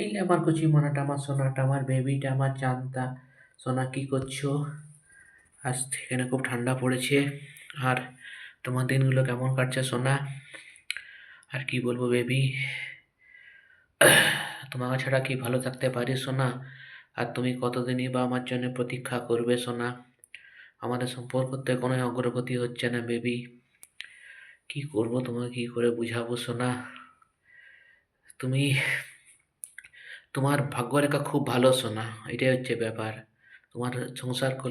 এই যে আমার কচি মনাটা, আমার সোনাটা, আমার বেবিটা, আমার জানটা। সোনা কি করছো? আজ এখানে খুব ঠান্ডা পড়েছে। আর তোমার দিনগুলো কেমন কাটছে সোনা? আর কি বলবো বেবি, তোমাকে ছাড়া কি ভালো থাকতে পারি সোনা? আর তুমি কতদিনই বা আমার জন্য প্রতীক্ষা করবে সোনা? আমাদের সম্পর্কতে কোনো অগ্রগতি হচ্ছে না বেবি। কি করব, তোমাকে কি করে বুঝাবো সোনা? তুমি, তোমার ভাগ্যরেখা খুব ভালো সোনা, এটাই হচ্ছে ব্যাপার।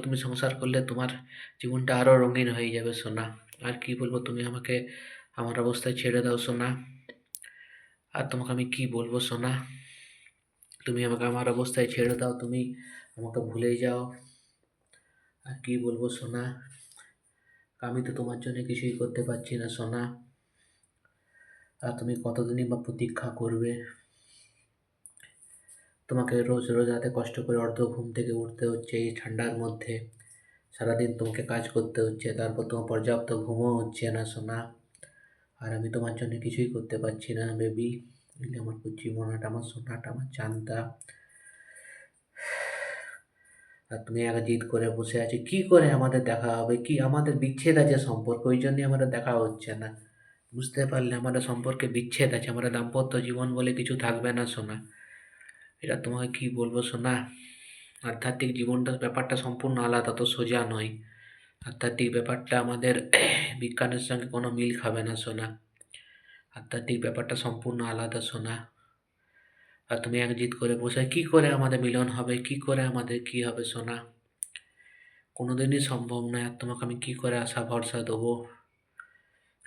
তুমি সংসার করলে তোমার জীবনটা আরো রঙিন হয়ে যাবে সোনা। আর কি বলবো, তুমি আমাকে আমার অবস্থায় ছেড়ে দাও সোনা। আর তোমাকে আমি কি বলবো সোনা, তুমি আমাকে আমার অবস্থায় ছেড়ে দাও, তুমি আমাকে ভুলে যাও। আর কি বলবো সোনা, আমি তো তোমার জন্য কিছুই করতে পারছি না সোনা। আর তুমি কতদিনই বা প্রতীক্ষা করবে? তোমাকে রোজ রোজ রাতে কষ্ট করে অর্ধ ঘুম থেকে উঠতে হচ্ছে এই ঠান্ডার মধ্যে। সারাদিন তোমাকে কাজ করতে হচ্ছে, তারপর তোমার পর্যাপ্ত ঘুমও হচ্ছে না সোনা। আর আমি তোমার জন্য কিছুই করতে পারছি না বেবি। আমার কুচি মনাটা, আমার সোনাটা, আমার চাঁদটা। আর তুমি এক জিদ করে বসে আছো, কি করে আমাদের দেখা হবে? কি আমাদের বিচ্ছেদ আছে সম্পর্ক, ওই জন্যই আমাদের দেখা হচ্ছে না। বুঝতে পারলে আমাদের সম্পর্কে বিচ্ছেদ আছে, আমাদের দাম্পত্য জীবন বলে কিছু থাকবে না সোনা। এটা তোমাকে কি বলবো সোনা, আধ্যাত্মিক জীবনটার ব্যাপারটা সম্পূর্ণ আলাদা, তো সোজা নয়। আধ্যাত্মিক ব্যাপারটা আমাদের বিজ্ঞানের সঙ্গে কোনো মিল খাবে না সোনা। আধ্যাত্মিক ব্যাপারটা সম্পূর্ণ আলাদা সোনা। আর তুমি এক জিদ করে বসে, কি করে আমাদের মিলন হবে, কি করে আমাদের কি হবে সোনা? কোনোদিনই সম্ভব নয়। আর তোমাকে আমি কি করে আশা ভরসা দেবো?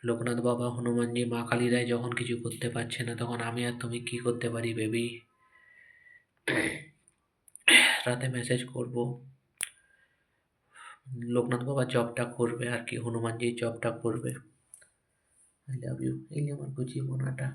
লোকনাথ বাবা, হনুমানজি, মা কালীরাই যখন কিছু করতে পারছে না, তখন আমি আর তুমি কি করতে পারি বেবি? রাতে মেসেজ করব, লোকনাথ বাবা জবটা করবে আর কি হনুমানজি জবটা করবে। আই লাভ ইউ, এই যে আমার কুচি মোনাটা।